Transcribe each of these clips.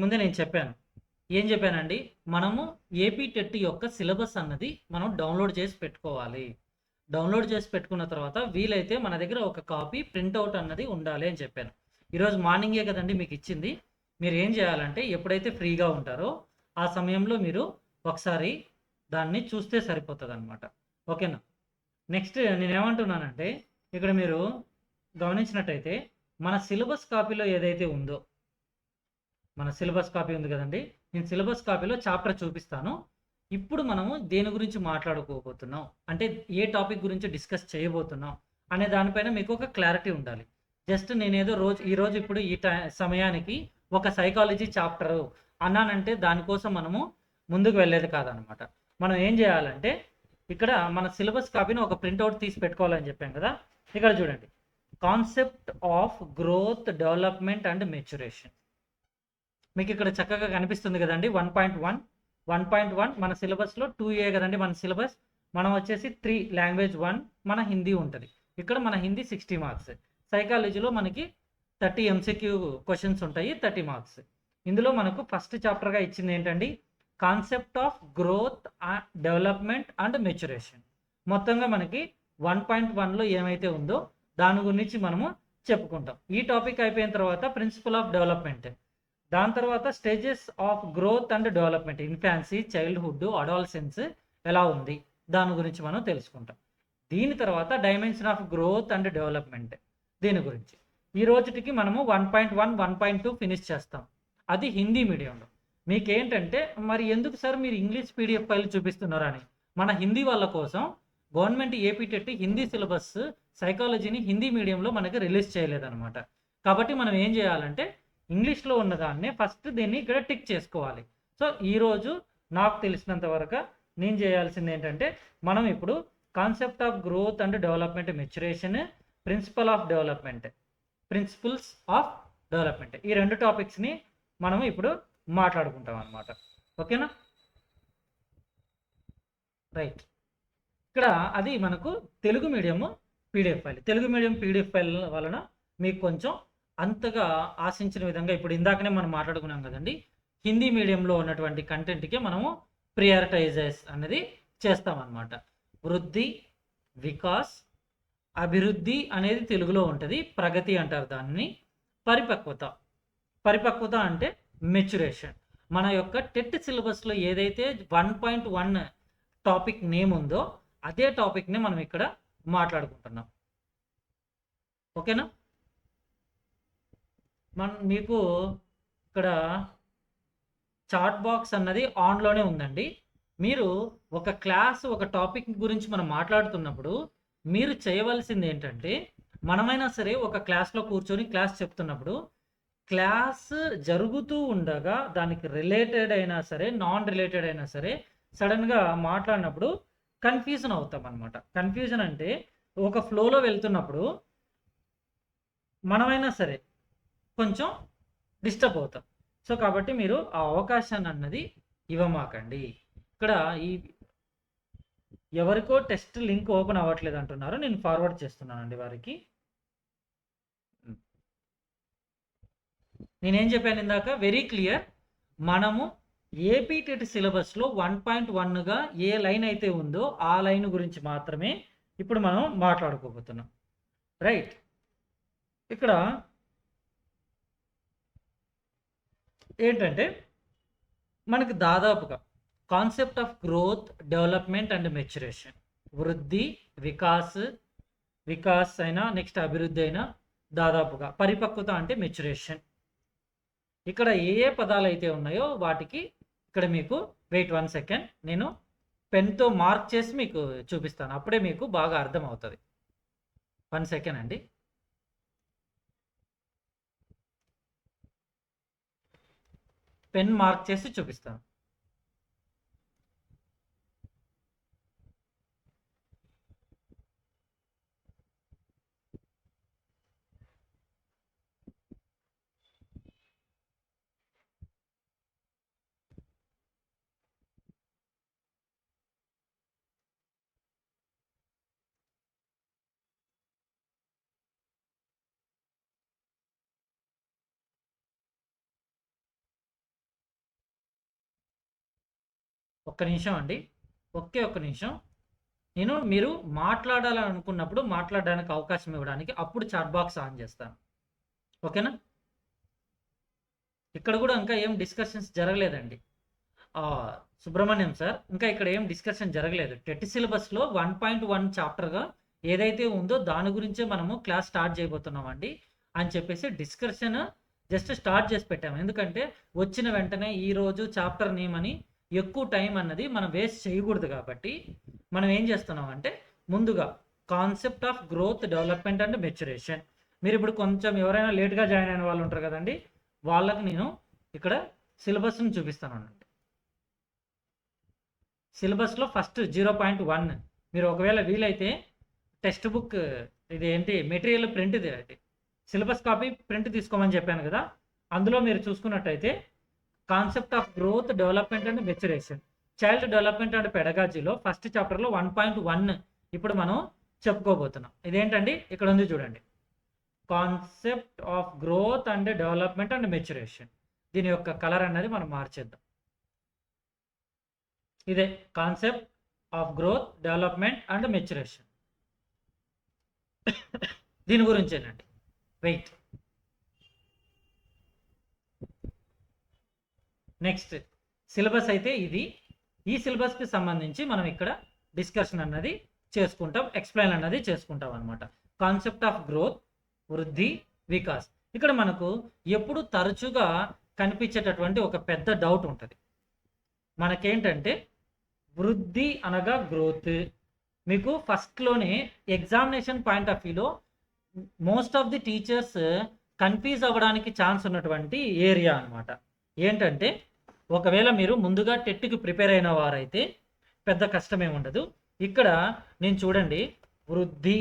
ఇంతకుముందే నేను చెప్పాను. ఏం చెప్పానండి? మనము ఏపీ టెట్ యొక్క సిలబస్ అన్నది మనం డౌన్‌లోడ్ చేసి పెట్టుకోవాలి. డౌన్‌లోడ్ చేసి పెట్టుకున్న తర్వాత వీలైతే మన దగ్గర ఒక కాపీ ప్రింటౌట్ అన్నది ఉండాలి అని చెప్పాను. ఈరోజు మార్నింగే కదండీ మీకిచ్చింది. మీరేం చేయాలంటే ఎప్పుడైతే ఫ్రీగా ఉంటారో ఆ సమయంలో మీరు ఒకసారి దాన్ని చూస్తే సరిపోతదనమాట. ఓకేనా? నెక్స్ట్ నేనేమంటున్నానంటే ఇక్కడ మీరు గమనించినట్టయితే మన సిలబస్ కాపీలో ఏదైతే ఉందో మన సిలబస్ కాపీ ఉంది కదండీ! నేను సిలబస్ కాపీలో చాప్టర్ చూపిస్తాను. ఇప్పుడు మనము దేని గురించి మాట్లాడుకోబోతున్నాం, అంటే ఏ టాపిక్ గురించి డిస్కస్ చేయబోతున్నాం అనే దానిపైన మీకు ఒక క్లారిటీ ఉండాలి. జస్ట్ నేనేదో ఈరోజు ఇప్పుడు ఈ సమయానికి ఒక సైకాలజీ చాప్టరు అన్నానంటే దానికోసం మనము ముందుకు వెళ్ళేది కాదనమాట. మనం ఏం చేయాలంటే ఇక్కడ మన సిలబస్ కాపీని ఒక ప్రింటౌట్ తీసి పెట్టుకోవాలని చెప్పాం కదా! ఇక్కడ చూడండి. Concept of growth, development and maturation. మీకు ఇక్కడ చక్కగా కనిపిస్తుంది కదండి. 1.1 1.1 మన సిలబస్లో 2A కదండి మన సిలబస్. మనం వచ్చేసి 3 లాంగ్వేజ్ 1 మన హిందీ ఉంటుంది. ఇక్కడ మన హిందీ 60 మార్క్స్. సైకాలజీలో మనకి 30 ఎంసీక్యూ క్వశ్చన్స్ ఉంటాయి, 30 మార్క్స్. ఇందులో మనకు ఫస్ట్ చాప్టర్గా ఇచ్చింది ఏంటండి? Concept of growth, development and maturation. మొత్తంగా మనకి 1.1లో ఏమైతే ఉందో దాని గురించి మనము చెప్పుకుంటాం. ఈ టాపిక్ అయిపోయిన తర్వాత ప్రిన్సిపల్ ఆఫ్ డెవలప్మెంట్, దాని తర్వాత stages of growth and development, infancy, childhood, adolescence ఎలా ఉంది దాని గురించి మనం తెలుసుకుంటాం. దీని తర్వాత dimension of growth and development, దీని గురించి ఈ రోజుటికి మనము 1.1 1.2 ఫినిష్ చేస్తాం. అది హిందీ మీడియంలో. మీకేంటంటే మరి ఎందుకు సార్ మీరు ఇంగ్లీష్ పీడిఎఫ్ ఫైల్ చూపిస్తున్నారని, మన హిందీ వాళ్ళ కోసం government AP TET Hindi syllabus సైకాలజీని హిందీ మీడియంలో మనకి రిలీజ్ చేయలేదన్నమాట. కాబట్టి మనం ఏం చేయాలంటే ఇంగ్లీష్లో ఉన్నదాన్నే ఫస్ట్ దీన్ని ఇక్కడ టిక్ చేసుకోవాలి. సో ఈరోజు నాకు తెలిసినంత వరకు నేను చేయాల్సింది ఏంటంటే మనం ఇప్పుడు concept of growth and development, maturation, principle of development, principles of development, ఈ రెండు టాపిక్స్ని మనం ఇప్పుడు మాట్లాడుకుంటాం అన్నమాట. ఓకేనా? రైట్. ఇక్కడ అది మనకు Telugu medium PDF file. Telugu medium PDF file వలన మీకు కొంచెం అంతగా ఆశించిన విధంగా ఇప్పుడు ఇందాకనే మనం మాట్లాడుకున్నాం కదండి. హిందీ మీడియంలో ఉన్నటువంటి కంటెంట్కే మనము ప్రియారిటైజెస్ అనేది చేస్తామన్నమాట. వృద్ధి, వికాస్, అభివృద్ధి అనేది తెలుగులో ఉంటుంది, ప్రగతి అంటారు దాన్ని. పరిపక్వత, పరిపక్వత అంటే మెచ్యురేషన్. మన యొక్క టెట్ సిలబస్లో ఏదైతే 1.1 టాపిక్ నేమ్ ఉందో అదే టాపిక్ని మనం ఇక్కడ మాట్లాడుకుంటున్నాం. ఓకేనా? మీకు ఇక్కడ చాట్ బాక్స్ అన్నది ఆన్లోనే ఉందండి. మీరు ఒక క్లాస్, ఒక టాపిక్ గురించి మనం మాట్లాడుతున్నప్పుడు మీరు చేయవలసింది ఏంటంటే, మనమైనా సరే ఒక క్లాస్లో కూర్చొని క్లాస్ చెప్తున్నప్పుడు క్లాస్ జరుగుతూ ఉండగా దానికి రిలేటెడ్ అయినా సరే, నాన్ రిలేటెడ్ అయినా సరే సడన్గా మాట్లాడినప్పుడు కన్ఫ్యూజన్ అవుతాం అనమాట. కన్ఫ్యూజన్ అంటే ఒక ఫ్లోలో వెళ్తున్నప్పుడు మనమైనా సరే కొంచెం డిస్టర్బ్ అవుతాం. సో కాబట్టి మీరు ఆ అవకాశాన్ని అన్నది ఇవ్వమాకండి. ఇక్కడ ఈ ఎవరికో టెస్ట్ లింక్ ఓపెన్ అవ్వట్లేదు అంటున్నారు, నేను ఫార్వర్డ్ చేస్తున్నానండి వారికి. నేనేం చెప్పాను ఇందాక, వెరీ క్లియర్. మనము ఏపీ టెట్ సిలబస్లో 1.1గా ఏ లైన్ అయితే ఉందో ఆ లైన్ గురించి మాత్రమే ఇప్పుడు మనం మాట్లాడుకోబోతున్నాం. రైట్. ఇక్కడ ఏంటంటే మనకి దాదాపుగా concept of growth, development and maturation, వృద్ధి, వికాస్ అయినా నెక్స్ట్ అభివృద్ధి అయినా, దాదాపుగా పరిపక్వత అంటే మెచ్యురేషన్. ఇక్కడ ఏ పదాలు అయితే ఉన్నాయో వాటికి ఇక్కడ మీకు వెయిట్ 1 సెకండ్, నేను పెన్తో మార్క్ చేసి మీకు చూపిస్తాను, అప్పుడే మీకు బాగా అర్థం అవుతుంది. 1 సెకండ్ అండి. పెన్ మార్క్ చేసి చూపిస్తాను. ఒక్క నిమిషం అండి. ఒక్క నిమిషం. మీరు మాట్లాడాలనుకున్నప్పుడు మాట్లాడడానికి అవకాశం ఇవ్వడానికి అప్పుడు చాట్ బాక్స్ ఆన్ చేస్తాను. ఓకేనా? ఇక్కడ కూడా ఇంకా ఏం డిస్కషన్స్ జరగలేదండి. సుబ్రహ్మణ్యం సార్, ఇంకా ఇక్కడ ఏం డిస్కషన్ జరగలేదు. టెట్ సిలబస్లో 1.1 చాప్టర్గా ఏదైతే ఉందో దాని గురించే మనము క్లాస్ స్టార్ట్ చేయబోతున్నామండి అని చెప్పేసి డిస్కషన్ జస్ట్ స్టార్ట్ చేసి పెట్టాము. ఎందుకంటే వచ్చిన వెంటనే ఈరోజు చాప్టర్ నేమ్ అని ఎక్కువ టైం అన్నది మనం వేస్ట్ చేయకూడదు. కాబట్టి మనం ఏం చేస్తున్నాం అంటే ముందుగా concept of growth, development and maturation. మీరు ఇప్పుడు కొంచెం ఎవరైనా లేట్గా జాయిన్ అయిన వాళ్ళు ఉంటారు కదండి, వాళ్ళకి నేను ఇక్కడ సిలబస్ని చూపిస్తాను అన్నట్టు. సిలబస్లో ఫస్ట్ 0.1 మీరు ఒకవేళ వీలైతే టెక్స్ట్ బుక్ ఇది ఏంటి మెటీరియల్ ప్రింట్ ఇది సిలబస్ కాపీ ప్రింట్ తీసుకోమని చెప్పాను కదా, అందులో మీరు చూసుకున్నట్టయితే concept of growth, development and maturation, child development and పెడగాజీలో ఫస్ట్ చాప్టర్లో 1.1 ఇప్పుడు మనం చెప్పుకోబోతున్నాం. ఇదేంటండి, ఇక్కడ ఉంది చూడండి, concept of growth and development and maturation. దీని యొక్క కలర్ అన్నది మనం మార్చేద్దాం. ఇదే concept of growth, development and maturation. దీని గురించేనండి. వెయిట్. నెక్స్ట్ సిలబస్ అయితే ఇది. ఈ సిలబస్కి సంబంధించి మనం ఇక్కడ డిస్కషన్ అన్నది చేసుకుంటాం, ఎక్స్ప్లెయిన్ అన్నది చేసుకుంటాం అనమాట. కాన్సెప్ట్ ఆఫ్ గ్రోత్, వృద్ధి, వికాస్. ఇక్కడ మనకు ఎప్పుడు తరచుగా కనిపించేటటువంటి ఒక పెద్ద డౌట్ ఉంటుంది. మనకేంటంటే వృద్ధి అనగా గ్రోత్. మీకు ఫస్ట్లోనే ఎగ్జామినేషన్ పాయింట్ ఆఫ్ వ్యూలో most of the teachers confuse అవ్వడానికి ఛాన్స్ ఉన్నటువంటి ఏరియా అనమాట. ఏంటంటే ఒకవేళ మీరు ముందుగా టెట్కి ప్రిపేర్ అయిన వారైతే పెద్ద కష్టమే ఉండదు. ఇక్కడ నేను చూడండి, వృద్ధి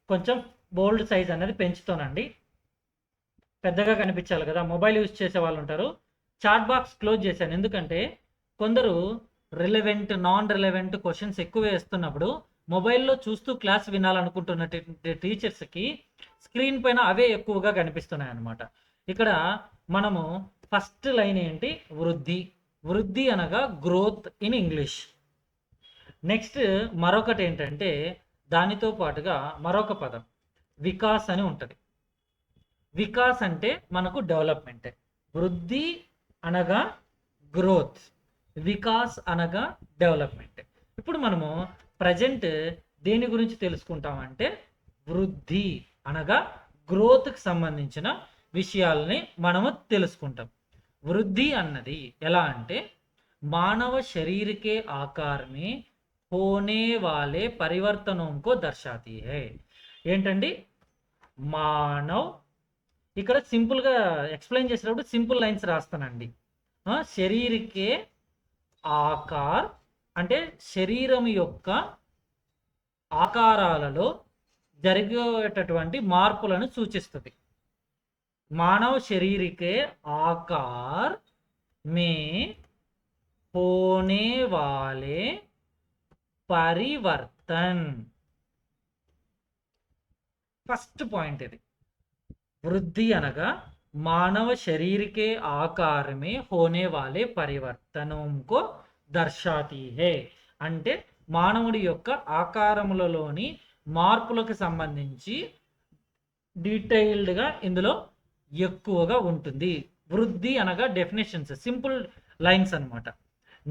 కొంచెం బోల్డ్ సైజ్ అనేది పెంచుతానండి, పెద్దగా కనిపించాలి కదా. మొబైల్ యూజ్ చేసే వాళ్ళు ఉంటారు. చాట్ బాక్స్ క్లోజ్ చేశాను, ఎందుకంటే కొందరు రిలవెంట్, నాన్ రిలవెంట్ క్వశ్చన్స్ ఎక్కువ వేస్తున్నప్పుడు మొబైల్లో చూస్తూ క్లాస్ వినాలనుకుంటున్న టీచర్స్కి స్క్రీన్ పైన అవే ఎక్కువగా కనిపిస్తున్నాయి అన్నమాట. ఇక్కడ మనము ఫస్ట్ లైన్ ఏంటి, వృద్ధి. వృద్ధి అనగా గ్రోత్ ఇన్ ఇంగ్లీష్. నెక్స్ట్ మరొకటి ఏంటంటే దానితో పాటుగా మరొక పదం వికాస్ అని ఉంటుంది. వికాస్ అంటే మనకు డెవలప్మెంట్. వృద్ధి అనగా గ్రోత్, వికాస్ అనగా డెవలప్మెంట్. ఇప్పుడు మనము ప్రజెంట్ దేని గురించి తెలుసుకుంటామంటే వృద్ధి అనగా గ్రోత్కి సంబంధించిన విషయాలని మనము తెలుసుకుంటాం. వృద్ధి అన్నది ఎలా అంటే మానవ శరీరకే ఆకారమే होने वाले परिवर्तनों को दर्शाती है. ఏంటండి, మానవ్. ఇక్కడ సింపుల్గా ఎక్స్ప్లెయిన్ చేసేటప్పుడు సింపుల్ లైన్స్ రాస్తానండి. శరీరకే ఆకార్ అంటే శరీరం యొక్క ఆకారాలలో జరిగేటటువంటి మార్పులను సూచిస్తుంది. మానవ శరీరకే ఆకార్ మే होने वाले పరివర్తన్. ఫస్ట్ పాయింట్ ఇది. వృద్ధి అనగా మానవ శరీరకే ఆకారమే హోనే వాలే పరివర్తనం కో దర్శాతీ హే. అంటే మానవుడి యొక్క ఆకారములలోని మార్పులకు సంబంధించి డీటెయిల్డ్గా ఇందులో ఎక్కువగా ఉంటుంది. వృద్ధి అనగా డెఫినేషన్స్, సింపుల్ లైన్స్ అనమాట.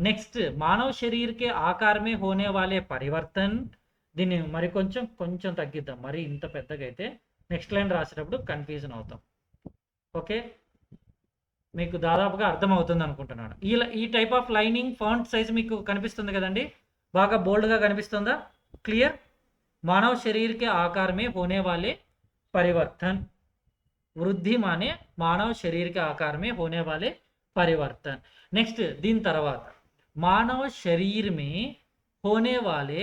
నెక్స్ట్ మానవ శరీరకే ఆకారమే హోనే వాలే పరివర్తన్. దీన్ని మరి కొంచెం తగ్గిద్దాం, మరి ఇంత పెద్దగా అయితే నెక్స్ట్ లైన్ రాసేటప్పుడు కన్ఫ్యూజన్ అవుతాం. ఓకే, మీకు దాదాపుగా అర్థమవుతుంది అనుకుంటున్నాను. ఈ type of lining font size మీకు కనిపిస్తుంది కదండి, బాగా బోల్డ్గా కనిపిస్తుందా? క్లియర్. మానవ శరీరకే ఆకారమే హోనే వాలే పరివర్తన్. వృద్ధి మానే మానవ శరీరకే ఆకారమే హోనే వాలే పరివర్తన్. నెక్స్ట్ దీని తర్వాత మానవ శరీర్ మే హోనే వాలే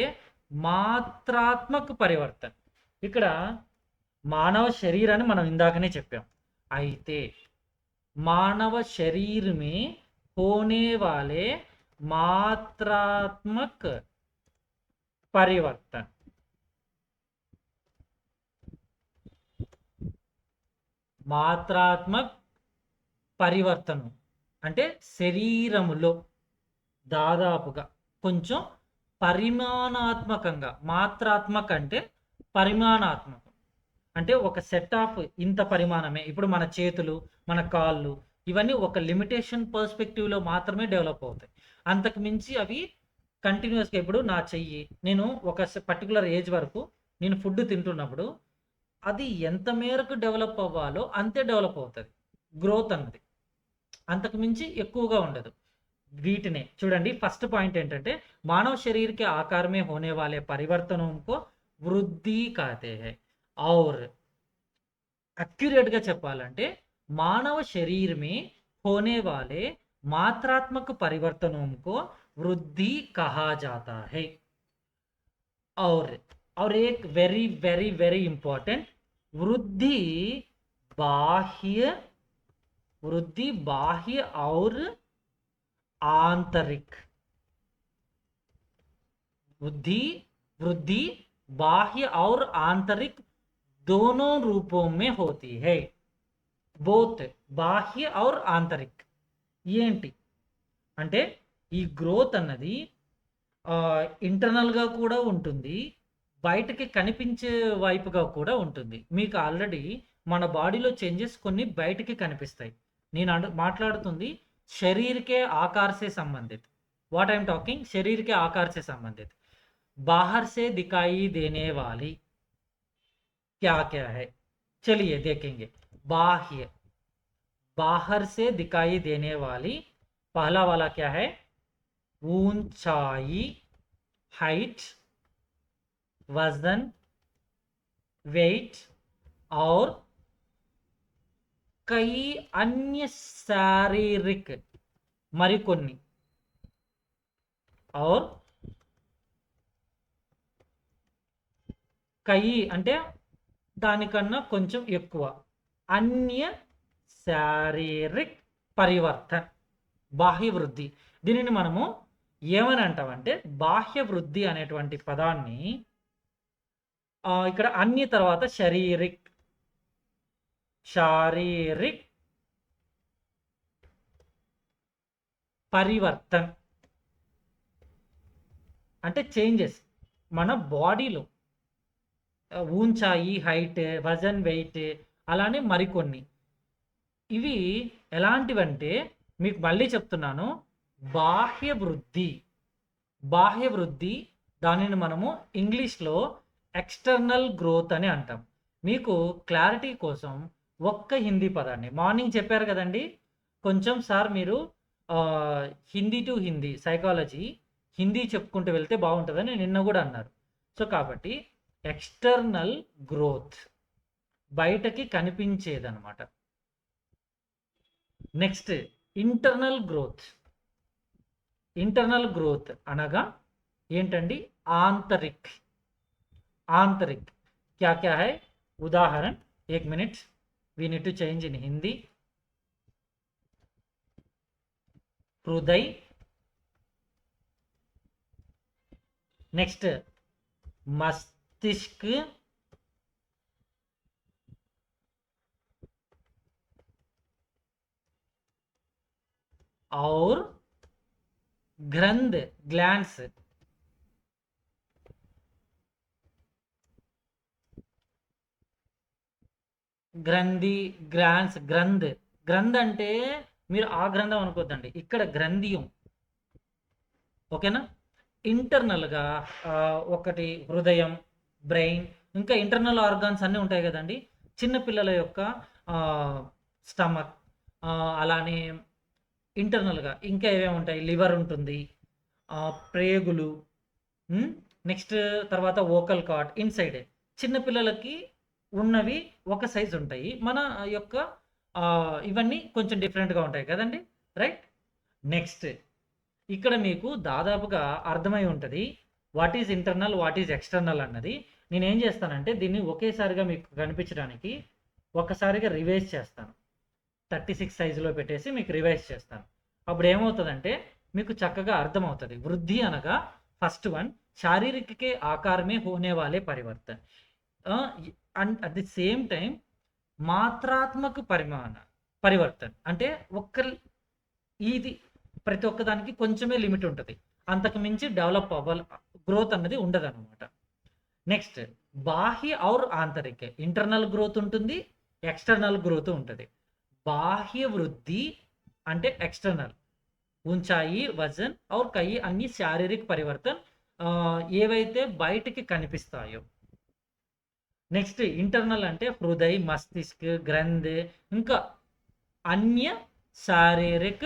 మాత్రాత్మక పరివర్తన్. ఇక్కడ మానవ శరీరాన్ని మనం ఇందాకనే చెప్పాం. అయితే మానవ శరీర్ మే హోనే వాలే మాత్రాత్మక పరివర్తన్. మాత్రాత్మక పరివర్తనం అంటే శరీరములో దాదాపుగా కొంచెం పరిమాణాత్మకంగా, మాత్రాత్మక అంటే పరిమాణాత్మకం. అంటే ఒక సెట్ ఆఫ్ ఇంత పరిమాణమే. ఇప్పుడు మన చేతులు, మన కాళ్ళు ఇవన్నీ ఒక లిమిటేషన్ పర్స్పెక్టివ్‌లో మాత్రమే డెవలప్ అవుతాయి. అంతకు మించి అవి కంటిన్యూయస్‌గా ఇప్పుడు నా చెయ్యి నేను ఒక పర్టిక్యులర్ ఏజ్ వరకు నేను ఫుడ్ తింటున్నప్పుడు అది ఎంత మేరకు డెవలప్ అవ్వాలో అంతే డెవలప్ అవుతది. గ్రోత్ అన్నది. అంతకు మించి ఎక్కువగా ఉండదు. వీటినే చూడండి ఫస్ట్ పాయింట్ ఏంటంటే मानव शरीर के आकार में होने वाले परिवर्तनों को वृद्धि कहते हैं और एक्यूरेट గా చెప్పాలంటే मानव शरीर में होने वाले मात्रात्मक परिवर्तनों को वृद्धि कहा जाता है और एक वेरी वेरी वेरी इंपॉर्टेंट वृद्धि बाह्य और आंतरिक वृद्धि वृद्धि बाह्य और आंतरिक दोनों रूपों में होती है బోత్ బాహ్య और ఆంతరిక్ ఏంటి అంటే ఈ గ్రోత్ అన్నది ఇంటర్నల్గా కూడా ఉంటుంది, బయటకి కనిపించే వైపుగా కూడా ఉంటుంది. మీకు ఆల్రెడీ మన బాడీలో చేంజెస్ కొన్ని బయటికి కనిపిస్తాయి. నేను మాట్లాడుతుంది शरीर के आकार से संबंधित, व्हाट आई एम टॉकिंग शरीर के आकार से संबंधित। बाहर से दिखाई देने वाली क्या क्या है, चलिए देखेंगे। बाह्य, बाहर से दिखाई देने वाली पहला वाला क्या है, ऊंचाई, हाइट, वजन, वेट और कई अन्य शारीरिक मरिकोन्नी और कई అంటే దానికన్నా కొంచెం ఎక్కువ అన్య శారీరిక్ పరివర్తన్ బాహ్య వృద్ధి. దీనిని మనము ఏమని అంటామంటే బాహ్య వృద్ధి అనేటువంటి పదాన్ని ఇక్కడ అన్య తర్వాత శారీరిక్ పరివర్తన్ అంటే చేంజెస్ మన బాడీలో ఊంచాయి, హైట్, వజన్, వెయిట్ అలానే మరికొన్ని. ఇవి ఎలాంటివంటే మీకు మళ్ళీ చెప్తున్నాను, బాహ్య వృద్ధి దానిని మనము ఇంగ్లీష్లో ఎక్స్టర్నల్ గ్రోత్ అని అంటాం. మీకు క్లారిటీ కోసం ఒక్క హిందీ పదాన్ని మార్నింగ్ చెప్పారు కదండి, కొంచెం సార్ మీరు హిందీ టు హిందీ సైకాలజీ హిందీ చెప్పుకుంటూ వెళ్తే బాగుంటుందని నిన్న కూడా అన్నారు. సో కాబట్టి ఎక్స్టర్నల్ గ్రోత్ బయటకి కనిపించేదన్నమాట. నెక్స్ట్ ఇంటర్నల్ గ్రోత్ అనగా ఏంటండి, ఆంతరిక్ क्या क्या है उदाहरण, एक minute we need to change in Hindi. हृदय, नेक्स्ट मस्तिष्क, और ग्लैंड्स గ్రంథి, గ్రంథ్ అంటే మీరు ఆ గ్రంథం అనుకోద్దండి, ఇక్కడ గ్రంథియం, ఓకేనా. ఇంటర్నల్గా ఒకటి హృదయం, బ్రెయిన్, ఇంకా ఇంటర్నల్ ఆర్గాన్స్ అన్నీ ఉంటాయి కదండి. చిన్నపిల్లల యొక్క స్టమక్, అలానే ఇంటర్నల్గా ఇంకా ఏమేమి ఉంటాయి, లివర్ ఉంటుంది, ప్రేగులు, నెక్స్ట్ తర్వాత వోకల్ కార్డ్ ఇన్సైడ్. చిన్నపిల్లలకి ఉన్నవి ఒక సైజు ఉంటాయి, మన యొక్క ఇవన్నీ కొంచెం డిఫరెంట్గా ఉంటాయి కదండి, రైట్. నెక్స్ట్ ఇక్కడ మీకు దాదాపుగా అర్థమై ఉంటుంది what is internal, what is external అన్నది. నేనేం చేస్తానంటే దీన్ని ఒకేసారిగా మీకు కనిపించడానికి ఒకసారిగా రివైజ్ చేస్తాను, 36 సైజులో పెట్టేసి మీకు రివైజ్ చేస్తాను. అప్పుడు ఏమవుతుందంటే మీకు చక్కగా అర్థమవుతుంది. వృద్ధి అనగా ఫస్ట్ వన్ శారీరక के आकार में होने वाले परिवर्तन and at the same time మాత్రాత్మక పరివర్తన అంటే ఇది ప్రతి ఒక్క దానికి కొంచెమే లిమిట్ ఉంటది. అంతకు మించి డెవలప్ గ్రోత్ అన్నది ఉండదనమాట. నెక్స్ట్ బాహ్య ఔర్ ఆంతరిక. ఇంటర్నల్ గ్రోత్ ఉంటుంది, ఎక్స్టర్నల్ గ్రోత్ ఉంటది. బాహ్య వృద్ధి అంటే एक्सटर्नल, ऊंचाई, वजन और कई अन्य शारीरिक परिवर्तन ఏవైతే బయటికి కనిపిస్తాయో. నెక్స్ట్ ఇంటర్నల్ అంటే హృదయ, మస్తిష్క, గ్రంథి, ఇంకా అన్య శారీరక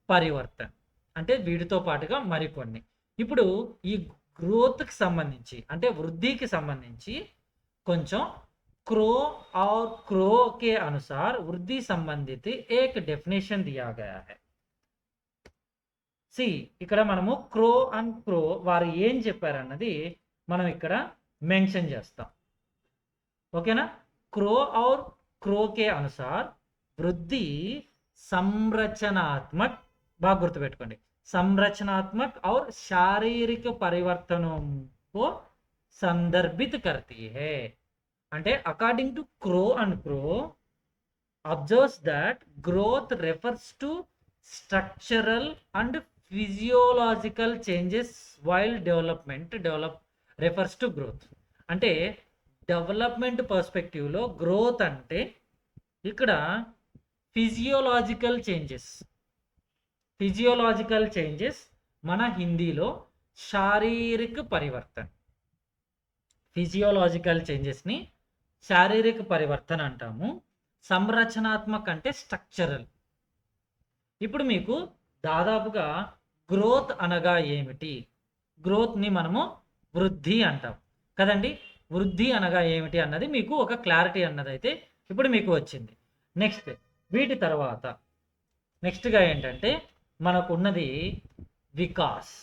పరివర్తన అంటే వీటితో పాటుగా మరికొన్ని. ఇప్పుడు ఈ గ్రోత్కి సంబంధించి అంటే వృద్ధికి సంబంధించి కొంచెం क्रो और क्रो के अनुसार वृद्धि संबंधित एक डेफिनेशन दिया गया है. సి ఇక్కడ మనము క్రో అండ్ క్రో వారు ఏం చెప్పారన్నది మనం ఇక్కడ మెన్షన్ చేస్తాం. ఓకేనా? క్రో और క్రో के अनुसार వృద్ధి సంరచనాత్మक, బాగా గుర్తుపెట్టుకోండి, संरचनात्मक और शारीरिक परिवर्तनों को संदर्भित करती है. అంటే according to Crow and Crow observes that growth refers to structural and physiological changes while development refers to growth. అంటే డెవలప్మెంట్ పర్స్పెక్టివ్లో గ్రోత్ అంటే ఇక్కడ ఫిజియోలాజికల్ చేంజెస్ మన హిందీలో శారీరక పరివర్తన, ఫిజియోలాజికల్ చేంజెస్ని శారీరక పరివర్తన అంటాము. సంరచనాత్మక అంటే స్ట్రక్చరల్. ఇప్పుడు మీకు దాదాపుగా గ్రోత్ అనగా ఏమిటి, గ్రోత్ని మనము వృద్ధి అంటాం కదండి. వృద్ధి అనగా ఏమిటి అన్నది మీకు ఒక క్లారిటీ అన్నది అయితే ఇప్పుడు మీకు వచ్చింది. నెక్స్ట్ వీటి తర్వాత నెక్స్ట్గా ఏంటంటే మనకు ఉన్నది వికాస్.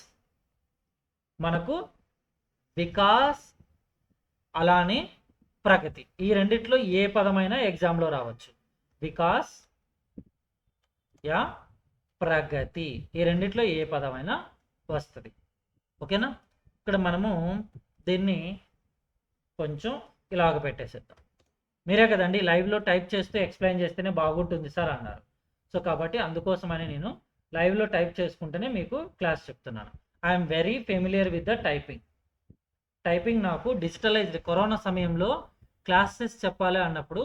మనకు వికాస్ అలానే ప్రగతి, ఈ రెండిట్లో ఏ పదమైనా ఎగ్జామ్లో రావచ్చు. వికాస్ యా ప్రగతి, ఈ రెండిట్లో ఏ పదమైనా వస్తుంది. ఓకేనా? ఇక్కడ మనము దీన్ని కొంచెం ఇలాగ పెట్టేసేద్దాం. మీరే కదండి లైవ్లో టైప్ చేస్తూ ఎక్స్ప్లెయిన్ చేస్తేనే బాగుంటుంది సార్ అన్నారు. సో కాబట్టి అందుకోసమని నేను లైవ్లో టైప్ చేసుకుంటేనే మీకు క్లాస్ చెప్తున్నాను. I'm very familiar with the typing నాకు డిజిటలైజ్డ్. కరోనా సమయంలో క్లాసెస్ చెప్పాలి అన్నప్పుడు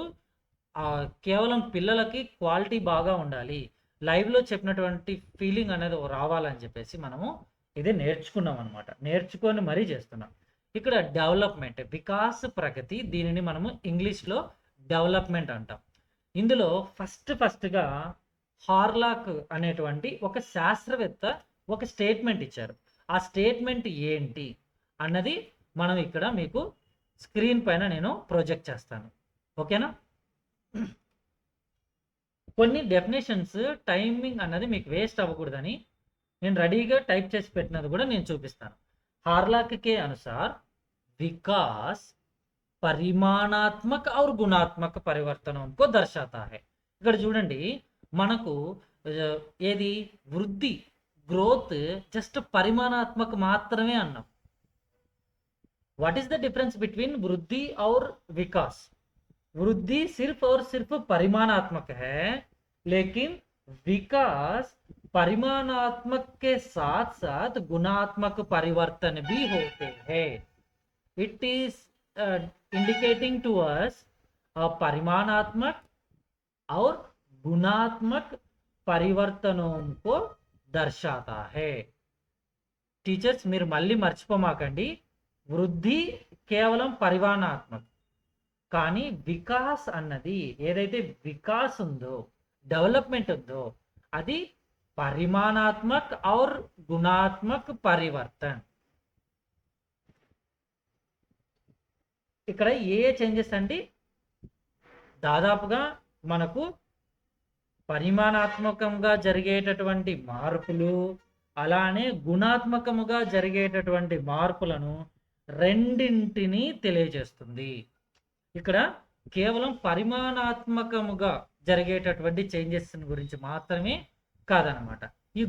కేవలం పిల్లలకి క్వాలిటీ బాగా ఉండాలి, లైవ్లో చెప్పినటువంటి ఫీలింగ్ అనేది రావాలని చెప్పేసి మనము ఇది నేర్చుకున్నాం అనమాట. నేర్చుకొని మరీ చేస్తున్నాం. ఇక్కడ డెవలప్మెంట్, వికాస్, ప్రగతి, దీనిని మనము ఇంగ్లీష్లో డెవలప్మెంట్ అంటాం. ఇందులో ఫస్ట్గా హార్లాక్ అనేటువంటి ఒక శాస్త్రవేత్త ఒక స్టేట్మెంట్ ఇచ్చారు. ఆ స్టేట్మెంట్ ఏంటి అన్నది మనం ఇక్కడ మీకు స్క్రీన్ పైన నేను ప్రొజెక్ట్ చేస్తాను. ఓకేనా? కొన్ని డెఫినేషన్స్ టైమింగ్ అన్నది మీకు వేస్ట్ అవ్వకూడదని నేను రెడీగా టైప్ చేసి పెట్టినది కూడా నేను చూపిస్తాను. हार्लाक के अनुसार विकास పరిమాణాత్మక और గుణాత్మక పరివర్తనం को दर्शाता है. ఇక్కడ చూడండి మనకు ఏది వృద్ధి, గ్రోత్ జస్ట్ పరిమాణాత్మక మాత్రమే అన్నాం. What is the difference between वृद्धि और विकास? वृद्धि सिर्फ और सिर्फ परिमाणात्मक है, लेकिन विकास परिमाणात्मक के साथ साथ गुणात्मक परिवर्तन भी होते हैं. It is indicating to us परिमाणात्मक और गुणात्मक परिवर्तनों को दर्शाता है. టీచర్స్ మీరు మళ్ళీ మర్చిపోమాకండి, వృద్ధి కేవలం పరిమాణాత్మక, కానీ వికాస్ అన్నది ఏదైతే వికాస్ ఉందో, డెవలప్మెంట్ ఉందో, అది పరిమాణాత్మక और గుణాత్మక పరివర్తన్. ఇక్కడ ఏ చేంజెస్ అండి? దాదాపుగా మనకు పరిమాణాత్మకంగా జరిగేటటువంటి మార్పులు, అలానే గుణాత్మకముగా జరిగేటటువంటి మార్పులను రెండింటిని తెలియజేస్తుంది. ఇక్కడ కేవలం పరిమాణాత్మకముగా జరిగేటటువంటి చేంజెస్ గురించి మాత్రమే కాదనమాట. ఈ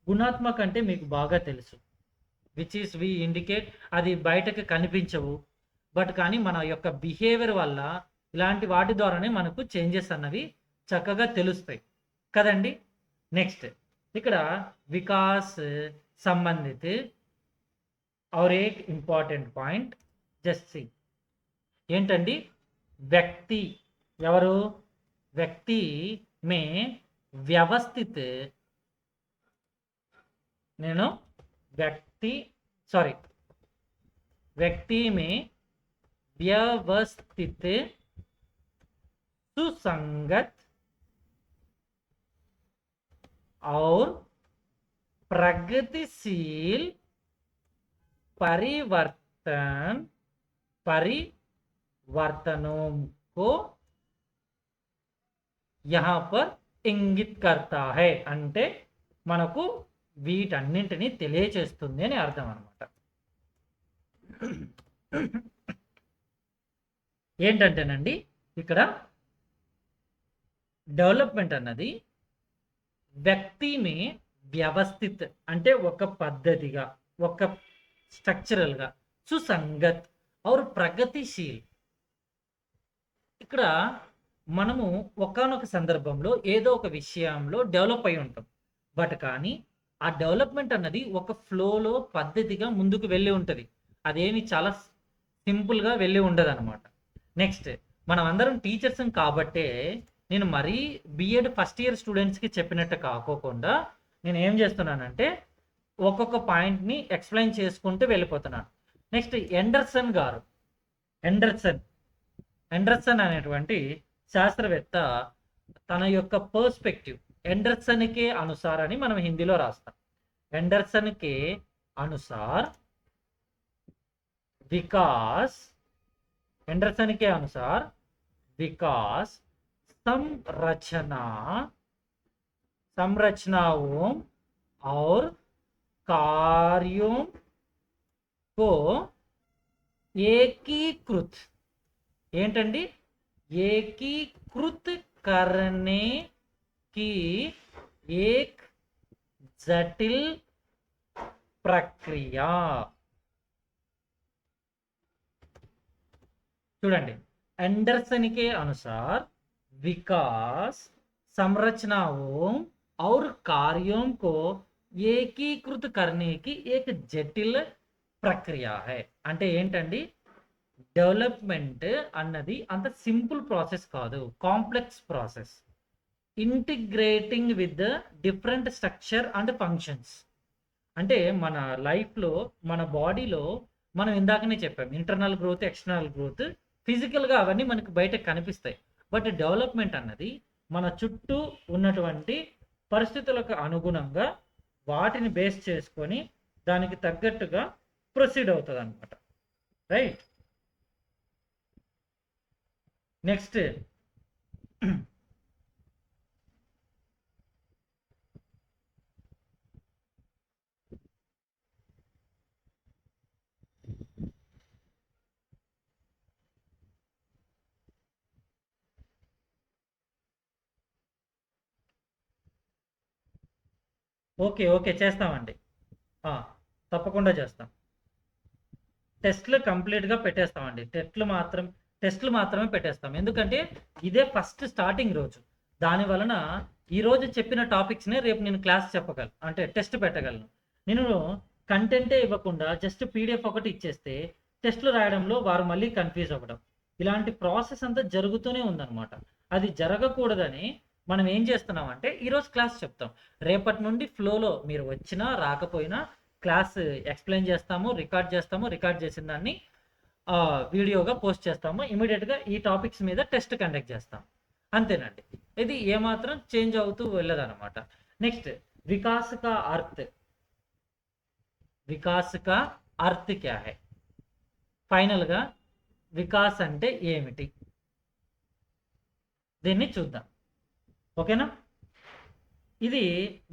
గుణాత్మక అంటే మీకు బాగా తెలుసు, విచ్ ఈస్ వి ఇండికేట్, అది బయటకు కనిపించవు, బట్ కానీ మన యొక్క బిహేవియర్ వల్ల ఇలాంటి వాటి ద్వారానే మనకు చేంజెస్ అన్నవి చక్కగా తెలుస్తాయి కదండి. నెక్స్ట్ ఇక్కడ వికాస్ సంబంధిత और एक ఇంపార్టెంట్ పాయింట్ జస్ట్ సి ఏంటండి వ్యక్తి ఎవరు వ్యక్తి మే వ్యవస్థిత నేను व्यक्ति सॉरी व्यक्ति में व्यवस्थित सुसंगत और प्रगतिशील परिवर्तनों को यहाँ पर इंगित करता है అంటే మనకు వీటన్నింటినీ తెలియచేస్తుంది అని అర్థం అన్నమాట. ఏంటంటేనండి ఇక్కడ డెవలప్మెంట్ అన్నది వ్యక్తి మే వ్యవస్థిత్ అంటే ఒక పద్ధతిగా ఒక స్ట్రక్చరల్గా సుసంగత్ और ప్రగతిశీల్. ఇక్కడ మనము ఒకానొక సందర్భంలో ఏదో ఒక విషయంలో డెవలప్ అయి ఉంటాం. బట్ కానీ ఆ డెవలప్మెంట్ అన్నది ఒక ఫ్లోలో పద్ధతిగా ముందుకు వెళ్ళి ఉంటుంది. అదేమి చాలా సింపుల్గా వెళ్ళి ఉండదు అనమాట. నెక్స్ట్ మనం అందరం టీచర్స్ కాబట్టే నేను మరీ బిఎడ్ ఫస్ట్ ఇయర్ స్టూడెంట్స్కి చెప్పినట్టు కాకోకుండా నేను ఏం చేస్తున్నానంటే ఒక్కొక్క పాయింట్ని ఎక్స్ప్లెయిన్ చేసుకుంటూ వెళ్ళిపోతున్నాను. నెక్స్ట్ ఎండర్సన్ అనేటువంటి శాస్త్రవేత్త తన యొక్క పర్స్పెక్టివ్ एंडरसन के अनुसार అని మనం హిందీలో రాస్తాం. एंडरसन के अनुसार विकास संरचनाओं और कार्यों को एकीकृत ఏంటండి एकीकृत करने की एक जटिल प्रक्रिया. చూడండి एंडरसन के अनुसार विकास संरचनाओं और कार्यों को ఏకీకృత करने की एक जटिल प्रक्रिया है. అంటే ఏంటండి డెవలప్మెంట్ అన్నది అంత సింపుల్ ప్రాసెస్ కాదు, complex process. Integrating with the different structure and functions. అంటే మన లైఫ్లో మన బాడీలో మనం ఇందాకనే చెప్పాం ఇంటర్నల్ గ్రోత్ ఎక్స్టర్నల్ గ్రోత్ ఫిజికల్గా అవన్నీ మనకు బయట కనిపిస్తాయి. బట్ డెవలప్మెంట్ అన్నది మన చుట్టూ ఉన్నటువంటి పరిస్థితులకు అనుగుణంగా వాటిని బేస్ చేసుకొని దానికి తగ్గట్టుగా ప్రొసీడ్ అవుతుంది అనమాట. రైట్. నెక్స్ట్ ఓకే చేస్తామండి, తప్పకుండా చేస్తాం. టెస్ట్లు కంప్లీట్గా పెట్టేస్తామండి. టెస్ట్లు మాత్రమే పెట్టేస్తాం. ఎందుకంటే ఇదే ఫస్ట్ స్టార్టింగ్ రోజు. దాని వలన ఈరోజు చెప్పిన టాపిక్స్నే రేపు నేను క్లాస్ చెప్పగలను, అంటే టెస్ట్ పెట్టగలను. నేను కంటెంటే ఇవ్వకుండా జస్ట్ పీడిఎఫ్ ఒకటి ఇచ్చేస్తే టెస్ట్లు రాయడంలో వారు మళ్ళీ కన్ఫ్యూజ్ అవ్వడం, ఇలాంటి ప్రాసెస్ అంతా జరుగుతూనే ఉందన్నమాట. అది జరగకూడదని మనం ఏం చేస్తున్నామంటే ఈరోజు క్లాస్ చెప్తాం. రేపటి నుండి ఫ్లోలో మీరు వచ్చినా రాకపోయినా క్లాస్ ఎక్స్ప్లెయిన్ చేస్తాము, రికార్డ్ చేసిన దాన్ని వీడియోగా పోస్ట్ చేస్తాము. ఇమీడియట్గా ఈ టాపిక్స్ మీద టెస్ట్ కండక్ట్ చేస్తాం. అంతేనండి. ఇది ఏమాత్రం చేంజ్ అవుతూ వెళ్ళదన్నమాట. నెక్స్ట్ వికాస్ కా అర్థ్ క్యా హై. ఫైనల్గా వికాస్ అంటే ఏమిటి దీన్ని చూద్దాం. ఓకేనా. ఇది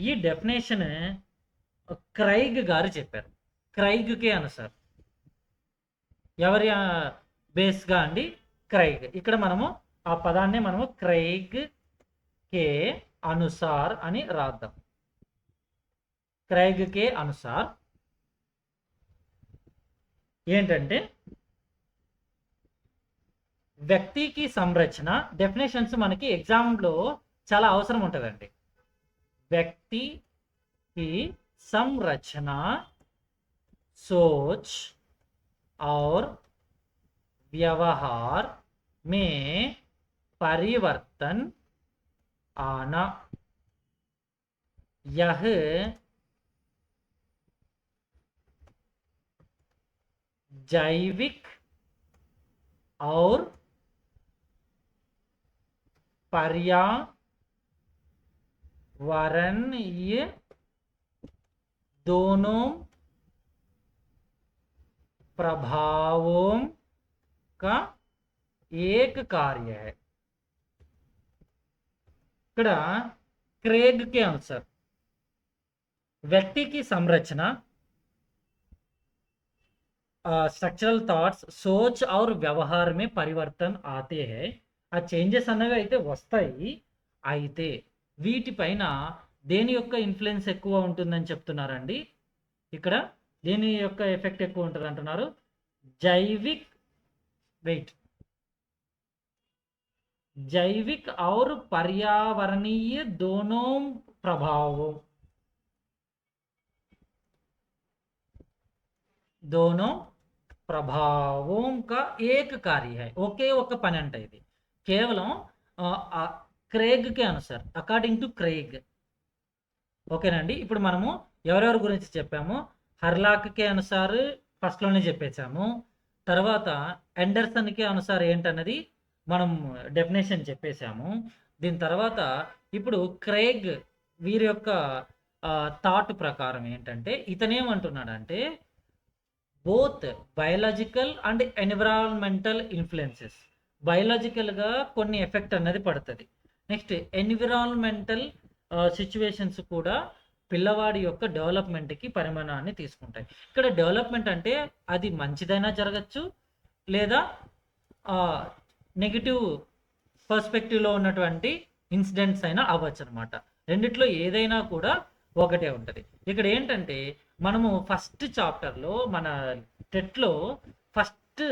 ఈ డెఫినేషన్ క్రైగ్ గారు చెప్పారు. క్రైగ్కే అనుసార్ ఎవరి బేస్గా అండి క్రైగ్. ఇక్కడ మనము ఆ పదాన్ని మనము క్రైగ్ కే అనుసార్ అని రాద్దాం. క్రైగ్ కే అనుసార్ ఏంటంటే వ్యక్తికి సంరచన. డెఫినేషన్స్ మనకి ఎగ్జామ్లో చాలా అవసరం ఉంటుందండి. వ్యక్తి की संरचना, सोच और व्यवहार में परिवर्तन आना, यह जैविक और पर्यावरणीय दोनों प्रभावों का एक कार्य है। ఇక్కడ क्रेग के अनुसार व्यक्ति की संरचना, स्ट्रक्चरल थॉट्स, सोच और व्यवहार में परिवर्तन आते हैं। ఆ చేంజెస్ అనేవి అయితే వస్తాయి. అయితే వీటిపైన దేని యొక్క ఇన్ఫ్లుయెన్స్ ఎక్కువ ఉంటుందని చెప్తున్నారండి. ఇక్కడ దేని యొక్క ఎఫెక్ట్ ఎక్కువ ఉంటుంది అంటున్నారు. జైవిక్ వెయిట్ जैविक और पर्यावरणीय दोनों प्रभावों का एक कार्य है. ఒకే ఒక పని అంటే ఇది కేవలం క్రేగ్ కే అనుసార్, అకార్డింగ్ టు క్రేగ్. ఓకేనండి. ఇప్పుడు మనము ఎవరెవరి గురించి చెప్పాము, హర్లాక్ కే అనుసార్ ఫస్ట్లోనే చెప్పేసాము. తర్వాత అండర్సన్ కే అనుసార్ ఏంటన్నది మనం డెఫినేషన్ చెప్పేశాము. దీని తర్వాత ఇప్పుడు క్రేగ్ వీరి యొక్క థాట్ ప్రకారం ఏంటంటే ఇతనేమంటున్నాడంటే both biological and environmental influences, బయలాజికల్గా కొన్ని ఎఫెక్ట్ అన్నది పడుతుంది. నెక్స్ట్ ఎన్విరాన్మెంటల్ సిచ్యువేషన్స్ కూడా పిల్లవాడి యొక్క డెవలప్మెంట్కి పరిమాణాన్ని తీసుకుంటాయి. ఇక్కడ డెవలప్మెంట్ అంటే అది మంచిదైనా జరగచ్చు, లేదా నెగిటివ్ పర్స్పెక్టివ్లో ఉన్నటువంటి ఇన్సిడెంట్స్ అయినా అవ్వచ్చు అనమాట. రెండిట్లో ఏదైనా కూడా ఒకటే ఉంటుంది. ఇక్కడ ఏంటంటే మనము ఫస్ట్ చాప్టర్లో మన టెట్లో ఫస్ట్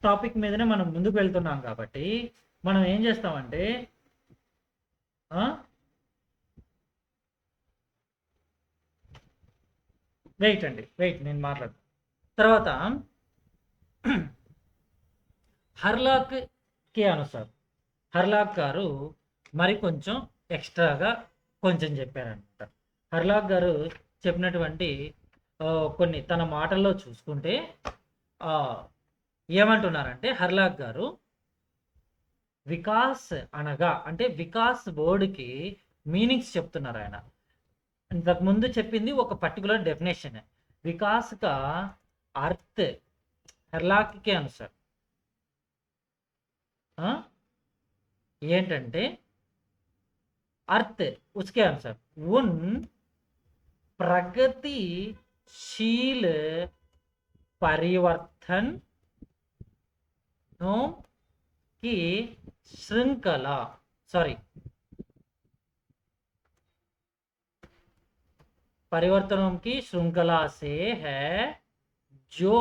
టాపిక్ మీదనే మనం ముందుకు వెళ్తున్నాం కాబట్టి మనం ఏం చేస్తామంటే వెయిట్ నేను మాట్లాడు. తర్వాత హర్లాక్ కే అనుసార్ హర్లాక్ గారు మరి కొంచెం ఎక్స్ట్రాగా కొంచెం చెప్పారనమాట. హర్లాక్ గారు చెప్పినటువంటి కొన్ని తన మాటల్లో చూసుకుంటే ఏమంటున్నారంటే హర్లాక్ గారు వికాస్ అనగా అంటే వికాస్ వర్డ్కి మీనింగ్స్ చెప్తున్నారు. ఆయన ఇంతకుముందు చెప్పింది ఒక పర్టికులర్ డెఫినేషన్. వికాస్ కా అర్థ్ హర్లాక్ కే అనుసార్ ఏంటంటే अर्थ उसके अनुसार उन प्रगतिशील परिवर्तनों की श्रृंखला से है जो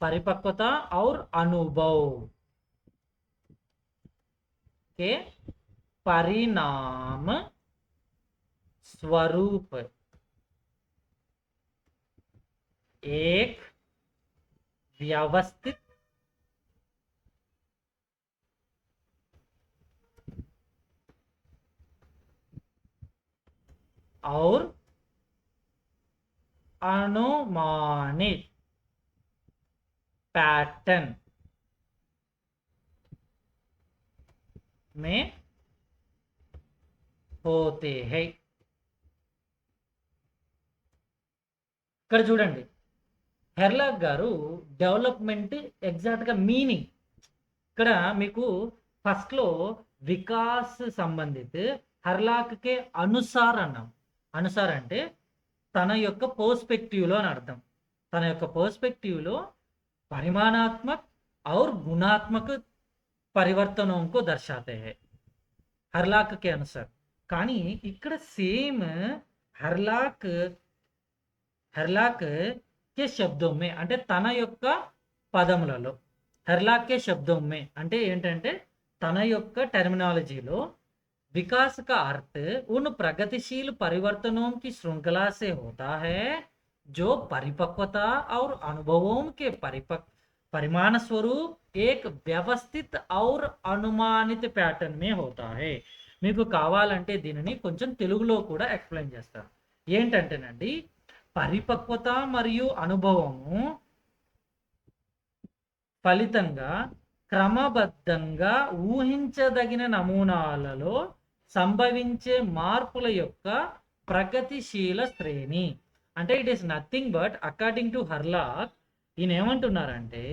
परिपक्वता और अनुभव के परिणाम स्वरूप एक व्यवस्थित और अनुमानित पैटर्न में होते हैं. ఇక్కడ చూడండి హెర్లాక్ గారు డెవలప్మెంట్ ఎగ్జాక్ట్గా మీనింగ్ ఇక్కడ మీకు ఫస్ట్లో వికాస్ సంబంధిత హెర్లాక్కే అనుసార్ అన్నాం. అనుసార్ అంటే తన యొక్క పర్స్పెక్టివ్లో అని అర్థం. తన యొక్క పర్స్పెక్టివ్లో परिमाणात्मक और गुणात्मक परिवर्तनों को दर्शाते हैं हर्लाक के अनुसार. కానీ ఇక్కడ సేమ్ హర్లాక్ కే శబ్దం మే అంటే తన యొక్క పదములలో హెర్లాకే శబ్దం మే అంటే ఏంటంటే తన యొక్క టెర్మినాలజీలో विकास का अर्थ उन प्रगतिशील परिवर्तनों की श्रृंखला से होता है जो परिपक्वता और अनुभवों के परिमाण स्वरूप एक व्यवस्थित और अनुमानित पैटर्न में होता है మీకు కావాలంటే దీనిని కొంచెం తెలుగులో కూడా ఎక్స్ప్లెయిన్ చేస్తాను. ఏంటంటేనండి, పరిపక్వత మరియు అనుభవము ఫలితంగా క్రమబద్ధంగా ఊహించదగిన నమూనాలలో సంభవించే మార్పుల యొక్క ప్రగతిశీల శ్రేణి. అంటే it is nothing but according to Hurlock ఈయన ఏమంటున్నారంటే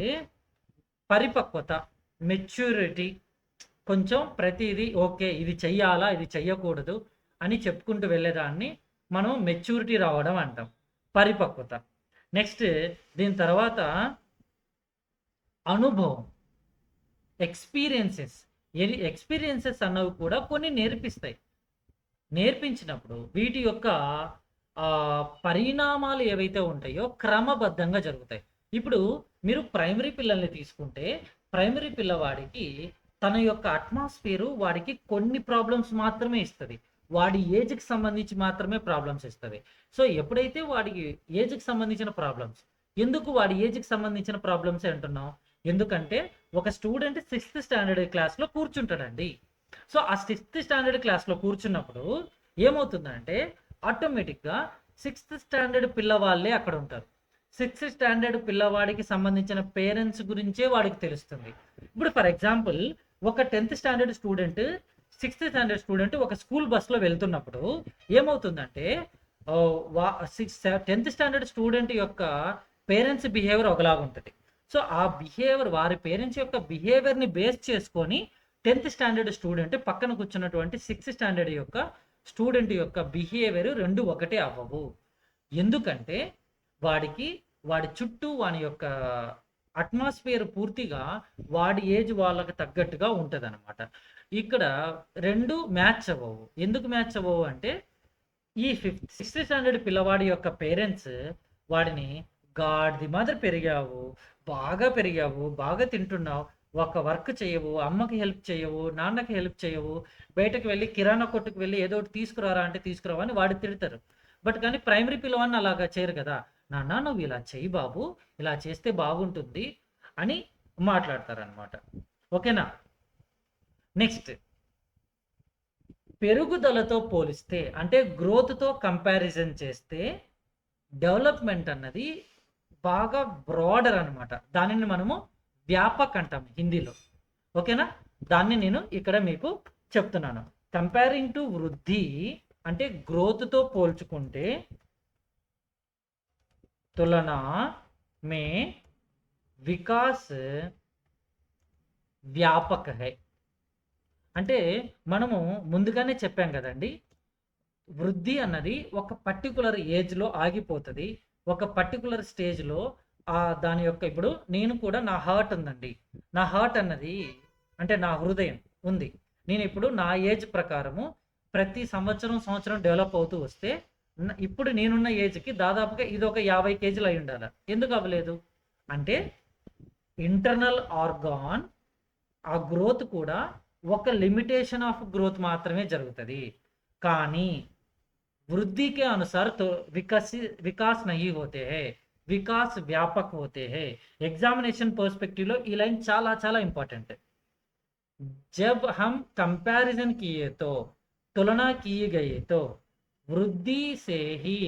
పరిపక్వత, మెచ్యూరిటీ, కొంచెం ప్రతిదీ ఓకే ఇది చెయ్యాలా ఇది చెయ్యకూడదు అని చెప్పుకుంటూ వెళ్ళేదాన్ని మనం మెచ్యూరిటీ రావడం అంటాం, పరిపక్వత. నెక్స్ట్ దీని తర్వాత అనుభవం, ఎక్స్పీరియన్సెస్ అన్నవి కూడా కొన్ని నేర్పిస్తాయి. నేర్పించినప్పుడు వీటి యొక్క పరిణామాలు ఏవైతే ఉంటాయో క్రమబద్ధంగా జరుగుతాయి. ఇప్పుడు మీరు ప్రైమరీ పిల్లల్ని తీసుకుంటే ప్రైమరీ పిల్లవాడికి తన యొక్క అట్మాస్ఫియర్ వాడికి కొన్ని ప్రాబ్లమ్స్ మాత్రమే ఇస్తుంది, వాడి ఏజ్కి సంబంధించి మాత్రమే ప్రాబ్లమ్స్ ఇస్తుంది. సో ఎప్పుడైతే వాడికి ఏజ్కి సంబంధించిన ప్రాబ్లమ్స్, ఎందుకు వాడి ఏజ్కి సంబంధించిన ప్రాబ్లమ్స్ అంటున్నాం, ఎందుకంటే ఒక స్టూడెంట్ 6th స్టాండర్డ్ క్లాస్లో కూర్చుంటాడండి. సో ఆ 6th స్టాండర్డ్ క్లాస్లో కూర్చున్నప్పుడు ఏమవుతుందంటే ఆటోమేటిక్గా 6th స్టాండర్డ్ పిల్లవాళ్ళే అక్కడ ఉంటారు. 6th స్టాండర్డ్ పిల్లవాడికి సంబంధించిన పేరెంట్స్ గురించే వాడికి తెలుస్తుంది. ఇప్పుడు ఫర్ ఎగ్జాంపుల్ ఒక 10th standard student 6th standard student ఒక స్కూల్ బస్లో వెళ్తున్నప్పుడు ఏమవుతుందంటే 10th స్టాండర్డ్ స్టూడెంట్ యొక్క పేరెంట్స్ బిహేవియర్ ఒకలాగా ఉంటుంది. సో ఆ బిహేవియర్, వారి పేరెంట్స్ యొక్క బిహేవియర్ని బేస్ చేసుకొని 10th స్టాండర్డ్ స్టూడెంట్ పక్కన కూర్చున్నటువంటి 6th స్టాండర్డ్ యొక్క స్టూడెంట్ యొక్క బిహేవియర్ రెండు ఒకటే అవ్వవు. ఎందుకంటే వాడి చుట్టూ వాని యొక్క అట్మాస్ఫియర్ పూర్తిగా వాడి ఏజ్ వాళ్ళకి తగ్గట్టుగా ఉంటుంది అనమాట. ఇక్కడ రెండు మ్యాచ్ అవ్వవు. ఎందుకు మ్యాచ్ అవ్వవు అంటే ఈ 6th స్టాండర్డ్ పిల్లవాడి యొక్క పేరెంట్స్ వాడిని గాడిది మాదిరి పెరిగావు, బాగా తింటున్నావు, ఒక వర్క్ చేయవు, అమ్మకి హెల్ప్ చేయవు, నాన్నకి హెల్ప్ చేయవు, బయటకు వెళ్ళి కిరాణా కొట్టుకు వెళ్ళి ఏదో ఒకటి తీసుకురారా అంటే తీసుకురావా అని వాడు తిడతారు. బట్ కానీ ప్రైమరీ పిల్లవాడిని అలాగా చేయరు కదా, నాన్న నువ్వు ఇలా చెయ్యి బాబు, ఇలా చేస్తే బాగుంటుంది అని మాట్లాడతారనమాట. ఓకేనా. నెక్స్ట్ పెరుగుదలతో పోలిస్తే అంటే గ్రోత్తో కంపారిజన్ చేస్తే డెవలప్మెంట్ అన్నది బాగా బ్రాడర్ అనమాట. దానిని మనము వ్యాపక్ అంటాం హిందీలో. ఓకేనా, దాన్ని నేను ఇక్కడ మీకు చెప్తున్నాను. కంపేరింగ్ టు వృద్ధి అంటే గ్రోత్తో పోల్చుకుంటే తులనా మే వికాస్ వ్యాపక్ హై. అంటే మనము ముందుగానే చెప్పాం కదండి, వృద్ధి అన్నది ఒక పర్టికులర్ ఏజ్లో ఆగిపోతుంది, ఒక పర్టికులర్ స్టేజ్లో దాని యొక్క ఇప్పుడు నేను కూడా నా హార్ట్ ఉందండి, నా హార్ట్ అన్నది అంటే నా హృదయం ఉంది. నేను ఇప్పుడు నా ఏజ్ ప్రకారము ప్రతి సంవత్సరం డెవలప్ అవుతూ వస్తే ఇప్పుడు నేనున్న ఏజ్కి దాదాపుగా ఇది ఒక 50 కేజీలు అయి ఉండాలి. ఎందుకు అవ్వలేదు అంటే ఇంటర్నల్ ఆర్గాన్ ఆ గ్రోత్ కూడా ఒక లిమిటేషన్ ఆఫ్ గ్రోత్ మాత్రమే జరుగుతుంది. కానీ वृद्धि के अनुसार तो विकास नहीं होते हैं, विकास व्यापक होते हैं. एग्जामिनेशन पर्सपेक्टिव लो ई लाइन चाला चाला इंपॉर्टेंट है. जब हम कंपैरिजन किए तो तुलना की गई तो वृद्धि से ही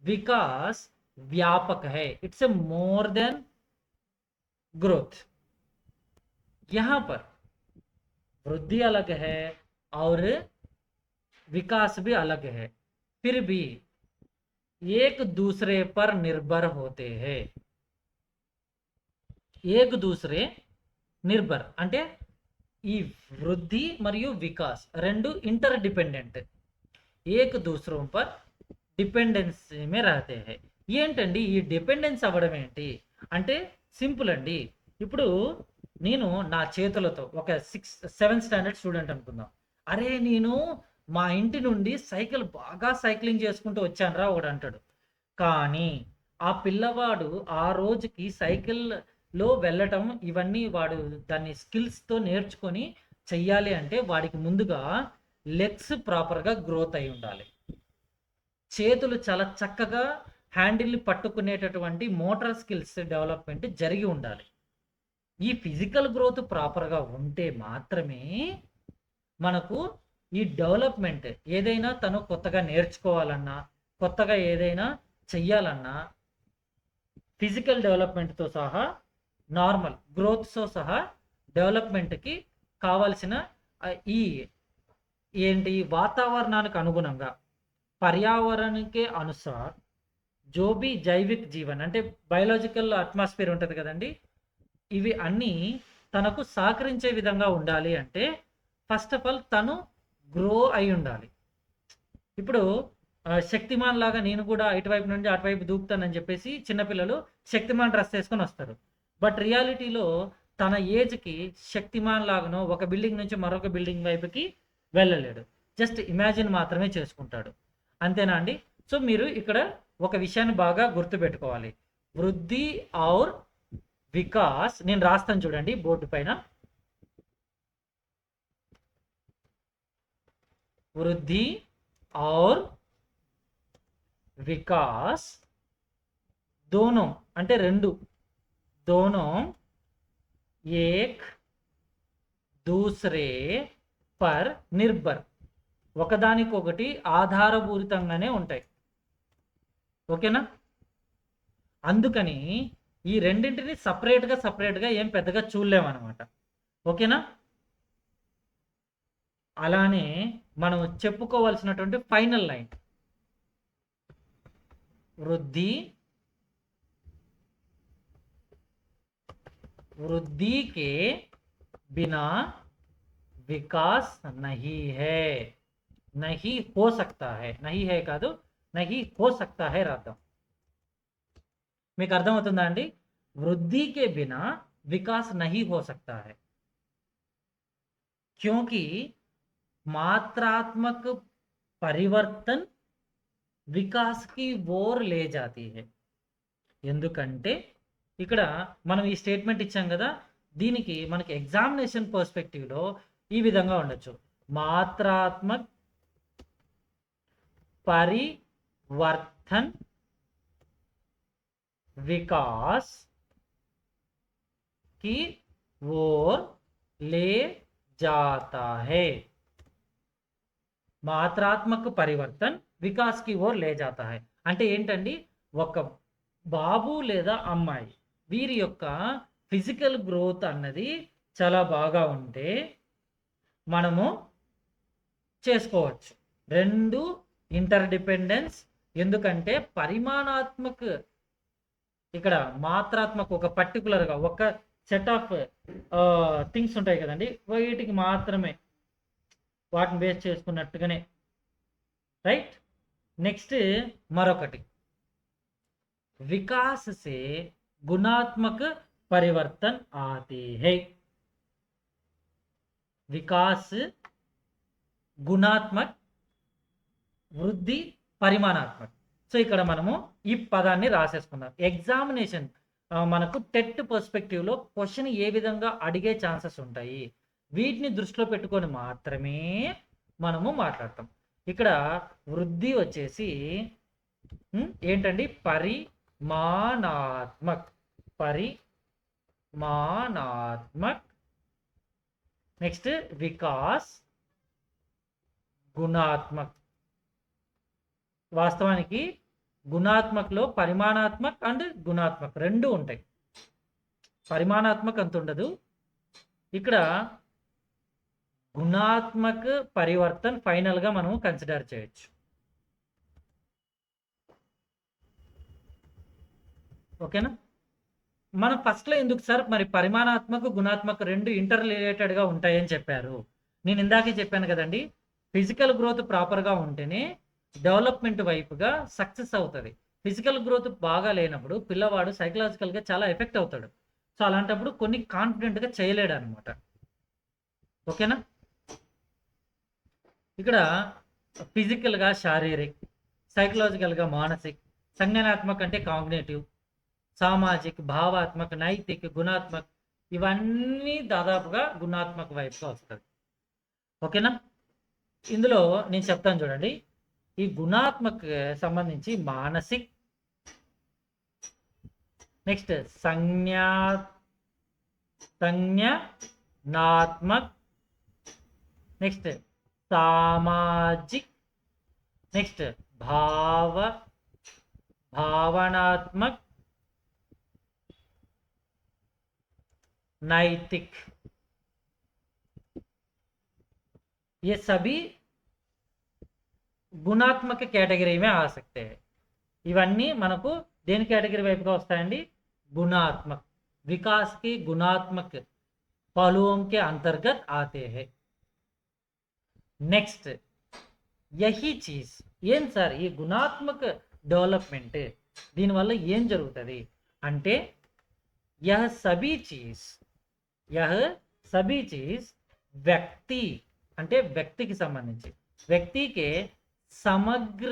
विकास व्यापक है, it's a more than growth. यहाँ पर वृद्धि अलग है और विकास भी अलग है, फिर भी एक दूसरे पर निर्भर होते हैं. एक दूसरे निर्भर అంటే ఈ వృద్ధి మరియు వికాస్ రెండు ఇంటర్ డిపెండెంట్, ఏక్ దూసరోं पर డిపెండెన్సీ మే रहते हैं. ఏంటండి ఈ డిపెండెన్స్ అవ్వడం ఏంటి అంటే సింపుల్ అండి. ఇప్పుడు నేను నా చేతులతో ఒక 7th స్టాండర్డ్ స్టూడెంట్ అనుకుందాం, అరే నేను మా ఇంటి నుండి బాగా సైక్లింగ్ చేసుకుంటూ వచ్చాను రా ఒకడు అంటాడు. కానీ ఆ పిల్లవాడు ఆ రోజుకి సైకిల్ లో వెళ్ళటం ఇవన్నీ వాడు దాన్ని స్కిల్స్‌తో నేర్చుకొని చెయ్యాలి అంటే వాడికి ముందుగా లెగ్స్ ప్రాపర్‌గా గ్రోత్ అయి ఉండాలి. చేతులు చాలా చక్కగా హ్యాండిల్‌ని పట్టుకునేటటువంటి మోటార్ స్కిల్స్ డెవలప్‌మెంట్ జరిగి ఉండాలి. ఈ ఫిజికల్ గ్రోత్ ప్రాపర్‌గా ఉంటే మాత్రమే మనకు ఈ డెవలప్‌మెంట్ ఏదైనా తను కొత్తగా నేర్చుకోవాలన్నా, కొత్తగా ఏదైనా చెయ్యాలన్నా ఫిజికల్ డెవలప్‌మెంట్‌తో సహా, నార్మల్ గ్రోత్‌తో సహా డెవలప్‌మెంట్‌కి కావాల్సిన ఈ ఏంటి వాతావరణానికి అనుగుణంగా पर्यावरण के अनुसार जो भी జైవిక్ జీవన్ అంటే బయోలాజికల్ అట్మాస్ఫియర్ ఉంటది కదండీ! ఇవి అన్నీ తనకు సహకరించే విధంగా ఉండాలి అంటే ఫస్ట్ ఆఫ్ ఆల్ తను గ్రో అయి ఉండాలి. ఇప్పుడు 'శక్తిమాన్' లాగా నేను కూడా ఇటువైపు నుండి అటువైపు దూకుతానని చెప్పేసి చిన్నపిల్లలు 'శక్తిమాన్' డ్రెస్ ఏసుకొని వస్తారు. బట్ రియాలిటీలో తన ఏజ్‌కి 'శక్తిమాన్' లాగానో ఒక బిల్డింగ్ నుంచి మరొక బిల్డింగ్ వైపుకి వెళ్ళలేడు. జస్ట్ ఇమాజిన్ మాత్రమే చేసుకుంటాడు. అంతేనా అండి? సో, మీరు ఇక్కడ ఒక విషయాన్ని బాగా గుర్తుపెట్టుకోవాలి. వృద్ధి ఔర్ వికాస్ నేను రాస్తాను చూడండి బోర్డు పైన. వృద్ధి ఔర్ వికాస్ दोनों అంటే రెండు दोनों एक दूसरे पर निर्भर ఒకదానికొకటి ఆధారపూరితంగానే ఉంటాయి. ఓకేనా? అందుకని ఈ రెండింటిని సపరేట్‌గా ఏం పెద్దగా చూడలేమనమాట. ఓకేనా? అలానే మనం చెప్పుకోవాల్సినటువంటి ఫైనల్ లైన్. వృద్ధి के बिना विकास नहीं है. नहीं हो सकता है. नहीं है కాదు, नहीं हो सकता है రాద్దాం. మీకు అర్థమవుతుందా అండి? वृद्धि के बिना विकास नहीं हो सकता है. क्योंकि मात्रात्मक परिवर्तन विकास की ओर ले जाती है. ఎందుకంటే ఇక్కడ మనం ఈ స్టేట్మెంట్ ఇచ్చాం కదా, దీనికి మనకి ఎగ్జామినేషన్ పర్స్పెక్టివ్‌లో ఈ విధంగా ఉండొచ్చు. మాత్రాత్మక్ परिवर्तन विकास की ओर ले जाता है. మాత్రాత్మక పరివర్తన్ వికాస్ కి ఓర్ లే జాతా హై అంటే ఏంటండి, ఒక బాబు లేదా అమ్మాయి వీరి యొక్క ఫిజికల్ గ్రోత్ అన్నది చాలా బాగా ఉంటే మనము చేసుకోవచ్చు. రెండు ఇంటర్డిపెండెన్స్. ఎందుకంటే పరిమాణాత్మక ఇక్కడ మాత్రాత్మక ఒక పర్టికులర్గా ఒక సెట్ ఆఫ్ థింగ్స్ ఉంటాయి కదండి, వీటికి మాత్రమే వాటిని బేస్ చేసుకున్నట్టుగానే. రైట్. నెక్స్ట్ మరొకటి, వికాస్ సే గుణాత్మక పరివర్తన్ ఆతే హై. వికాస్ గుణాత్మక్, వృద్ధి పరిమాణాత్మక్. సో ఇక్కడ మనము ఈ పదాన్ని రాసేసుకుందాం. ఎగ్జామినేషన్ మనకు టెట్ పర్స్పెక్టివ్లో క్వశ్చన్ ఏ విధంగా అడిగే ఛాన్సెస్ ఉంటాయి, వీటిని దృష్టిలో పెట్టుకొని మాత్రమే మనము మాట్లాడతాం. ఇక్కడ వృద్ధి వచ్చేసి ఏంటండి, పరిమాణాత్మక్. పరిమాణాత్మక్. నెక్స్ట్ వికాస్ గుణాత్మక్. వాస్తవానికి గుణాత్మక్లో పరిమాణాత్మక్ అండ్ గుణాత్మక్ రెండు ఉంటాయి. పరిమాణాత్మక్ అంత ఉండదు. ఇక్కడ గుణాత్మక పరివర్తన్ ఫైనల్గా మనం కన్సిడర్ చేయొచ్చు. ఓకేనా? మనం ఫస్ట్లో ఎందుకు సార్ మరి పరిమాణాత్మక గుణాత్మక రెండు ఇంటర్ రిలేటెడ్గా ఉంటాయని చెప్పారు? నేను ఇందాకే చెప్పాను కదండి, ఫిజికల్ గ్రోత్ ప్రాపర్గా ఉంటేనే డెవలప్మెంట్ వైపుగా సక్సెస్ అవుతుంది. ఫిజికల్ గ్రోత్ బాగా లేనప్పుడు పిల్లవాడు సైకలాజికల్గా చాలా ఎఫెక్ట్ అవుతాడు. సో అలాంటప్పుడు కొన్ని కాన్ఫిడెంట్గా చేయలేడు అనమాట. ఓకేనా? ఇక్కడ ఫిజికల్గా శారీరక్, సైకలాజికల్గా మానసిక్, సంజ్ఞానాత్మక అంటే కాగ్నేటివ్, సామాజిక, భావాత్మక, నైతిక, గుణాత్మక ఇవన్నీ దాదాపుగా గుణాత్మక వైపుగా వస్తుంది. ఓకేనా? ఇందులో నేను చెప్తాను చూడండి. ఈ గుణాత్మక సంబంధించి మానసిక్, నెక్స్ట్ సంజ్ఞానాత్మక్, నెక్స్ట్ సామాజిక్, నెక్స్ట్ भावनात्मक, नैतिक, ये सभी गुणात्मक కేటగిరీ में आ सकते हैं. ఇవన్నీ మనకు దేని కేటగిరీ వైపుగా వస్తాయండి? गुणात्मक विकास के गुणात्मक पहलुओं के अंतर्गत आते हैं. నెక్స్ట్ यही चीज ఏం సార్ ఈ గుణాత్మక డెవలప్మెంట్ దీనివల్ల ఏం జరుగుతుంది అంటే यह सभी चीज వ్యక్తి అంటే వ్యక్తికి సంబంధించి వ్యక్తికి समग्र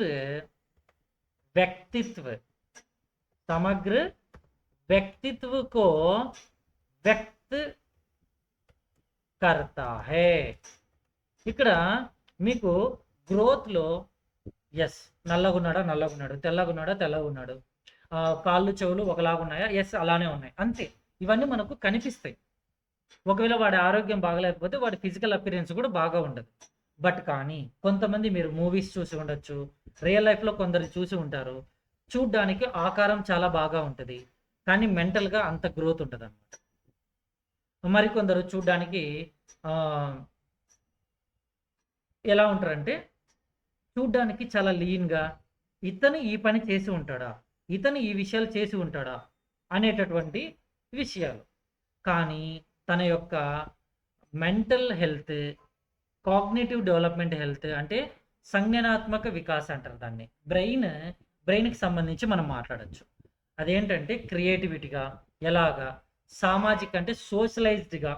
व्यक्तित्व को व्यक्त करता है. ఇక్కడ మీకు గ్రోత్ లో ఎస్ నల్లగున్నాడు, తెల్లగున్నాడు, కాళ్ళు చెవులు ఒకలాగున్నాయా? ఎస్ అలానే ఉన్నాయి, అంతే. ఇవన్నీ మనకు కనిపిస్తాయి. ఒకవేళ వాడి ఆరోగ్యం బాగలేకపోతే వాడి ఫిజికల్ అపిరెన్స్ కూడా బాగా ఉండదు. బట్ కానీ కొంతమంది మీరు మూవీస్ చూసి ఉండొచ్చు, రియల్ లైఫ్లో కొందరు చూసి ఉంటారు, చూడ్డానికి ఆకారం చాలా బాగా ఉంటుంది కానీ మెంటల్గా అంత గ్రోత్ ఉంటుంది అనమాట. మరికొందరు చూడ్డానికి ఎలా ఉంటారంటే చూడ్డానికి చాలా లీన్గా, ఇతను ఈ పని చేసి ఉంటాడా, ఇతను ఈ విషయాలు చేసి ఉంటాడా అనేటటువంటి విషయాలు. కానీ తన యొక్క mental health, cognitive development health అంటే సంజ్ఞానాత్మక వికాసం అంటారు దాన్ని. బ్రెయిన్కి సంబంధించి మనం మాట్లాడచ్చు. అదేంటంటే క్రియేటివిటీగా, ఎలాగా, సామాజిక అంటే సోషలైజ్డ్గా.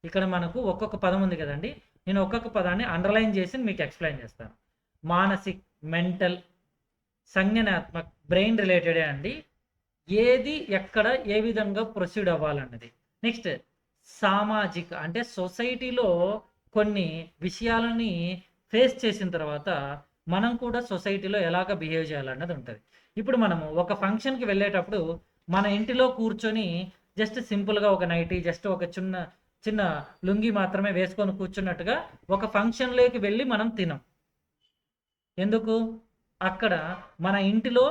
ఇక్కడ మనకు ఒక్కొక్క పదం ఉంది కదండి, నేను ఒక్కొక్క పదాన్ని అండర్లైన్ చేసి మీకు ఎక్స్ప్లెయిన్ చేస్తాను. మానసిక్, మెంటల్, సంజ్ఞానాత్మక్ బ్రెయిన్ రిలేటెడే అండి. ఏది ఎక్కడ ఏ విధంగా ప్రొసీడ్ అవ్వాలన్నది. నెక్స్ట్ సామాజిక అంటే సొసైటీలో కొన్ని విషయాలని ఫేస్ చేసిన తర్వాత మనం కూడా సొసైటీలో ఎలాగ బిహేవ్ చేయాలన్నది ఉంటుంది. ఇప్పుడు మనము ఒక ఫంక్షన్కి వెళ్ళేటప్పుడు మన ఇంటిలో కూర్చొని జస్ట్ సింపుల్గా ఒక నైటీ, జస్ట్ ఒక చిన్న లుంగి మాత్రమే వేసుకొని కూర్చున్నట్టుగా ఒక ఫంక్షన్లోకి వెళ్ళి మనం తినం. ఎందుకు? అక్కడ మన ఇంటిలో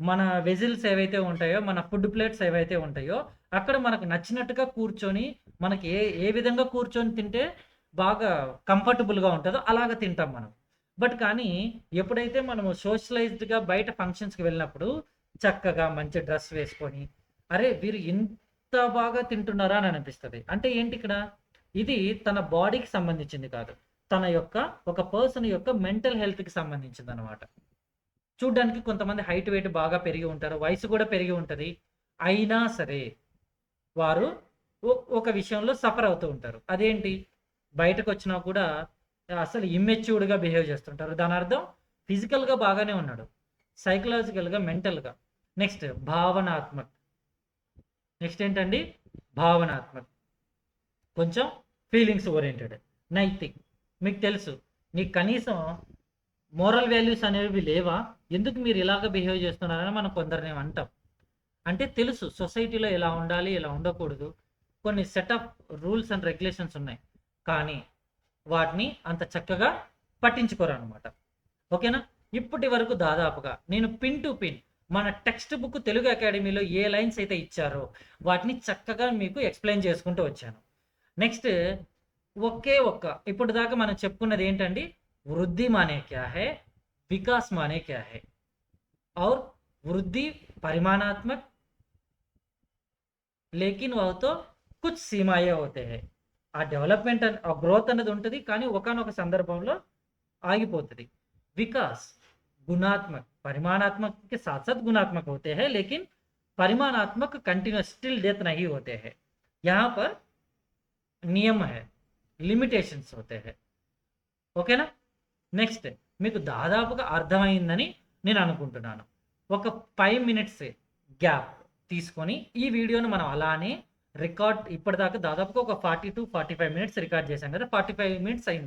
మన వెజిల్స్ ఏవైతే ఉంటాయో, మన ఫుడ్ ప్లేట్స్ ఏవైతే ఉంటాయో అక్కడ మనకు నచ్చినట్టుగా కూర్చొని మనకి ఏ విధంగా కూర్చొని తింటే బాగా కంఫర్టబుల్గా ఉంటుందో అలాగ తింటాం మనం. బట్ కానీ ఎప్పుడైతే మనము సోషలైజ్డ్గా బయట ఫంక్షన్స్కి వెళ్ళినప్పుడు చక్కగా మంచి డ్రెస్ వేసుకొని, అరే వీరు ఇంత బాగా తింటున్నారా అని అనిపిస్తుంది. అంటే ఏంటి ఇక్కడ? ఇది తన బాడీకి సంబంధించింది కాదు, తన యొక్క ఒక పర్సన్ యొక్క మెంటల్ హెల్త్కి సంబంధించింది అనమాట. చూడ్డానికి కొంతమంది హైట్ వెయిట్ బాగా పెరిగి ఉంటారు, వయసు కూడా పెరిగి ఉంటుంది, అయినా సరే వారు ఒక విషయంలో సఫర్ అవుతూ ఉంటారు. అదేంటి? బయటకు వచ్చినా కూడా అసలు ఇమ్మెచ్యూర్డ్గా బిహేవ్ చేస్తుంటారు. దాని అర్థం ఫిజికల్గా బాగానే ఉన్నాడు, సైకలాజికల్గా, మెంటల్గా. నెక్స్ట్ భావనాత్మక్. నెక్స్ట్ ఏంటండి? భావనాత్మక్, కొంచెం ఫీలింగ్స్ ఓరియంటెడ్. నైతిక్, మీకు తెలుసు, మీకు కనీసం మోరల్ వాల్యూస్ అనేవి లేవా, ఎందుకు మీరు ఇలాగ బిహేవ్ చేస్తున్నారని మనం కొందరిని అంటాం. అంటే తెలుసు సొసైటీలో ఎలా ఉండాలి, ఎలా ఉండకూడదు, కొన్ని సెటప్ రూల్స్ అండ్ రెగ్యులేషన్స్ ఉన్నాయి, కానీ వాటిని అంత చక్కగా పట్టించుకోరు అనమాట. ఓకేనా? ఇప్పటి వరకు దాదాపుగా నేను పిన్ టు పిన్ మన టెక్స్ట్ బుక్ తెలుగు అకాడమీలో ఏ లైన్స్ అయితే ఇచ్చారో వాటిని చక్కగా మీకు ఎక్స్ప్లెయిన్ చేసుకుంటూ వచ్చాను. నెక్స్ట్ ఇప్పుడు దాకా మనం చెప్పుకున్నది ఏంటండి? వృద్ధి మానే క్యా హై, వికాస్ మానే క్యా హై. और వృద్ధి పరిమాణాత్మक, లేకిన్ వాతో కుచ్ సీమాయే హోతే హై. ఆ డెవలప్మెంట్ ఆ గ్రోత్ అనేది ఉంటుంది, కానీ ఒకనొక సందర్భంలో ఆగిపోతుంది. विकास गुणात्मक, परिमाणात्मक के साथ साथ गुणात्मक होते हैं, लेकिन परिमाणात्मक कंटिन्यूस स्टिल डेथ नहीं होते हैं. यहाँ पर नियम है, లిమిటేషన్స్ होते हैं. ఓకేనా? నెక్స్ట్ మీకు దాదాపుగా అర్థమైందని నేను అనుకుంటున్నాను. ఒక 5 minutes గ్యాప్ తీసుకొని ఈ వీడియోని మనం అలానే రికార్డ్ ఇప్పటిదాకా దాదాపుగా ఒక 40-45 మినిట్స్ రికార్డ్ చేశాం కదా! 45 మినిట్స్ అయింది.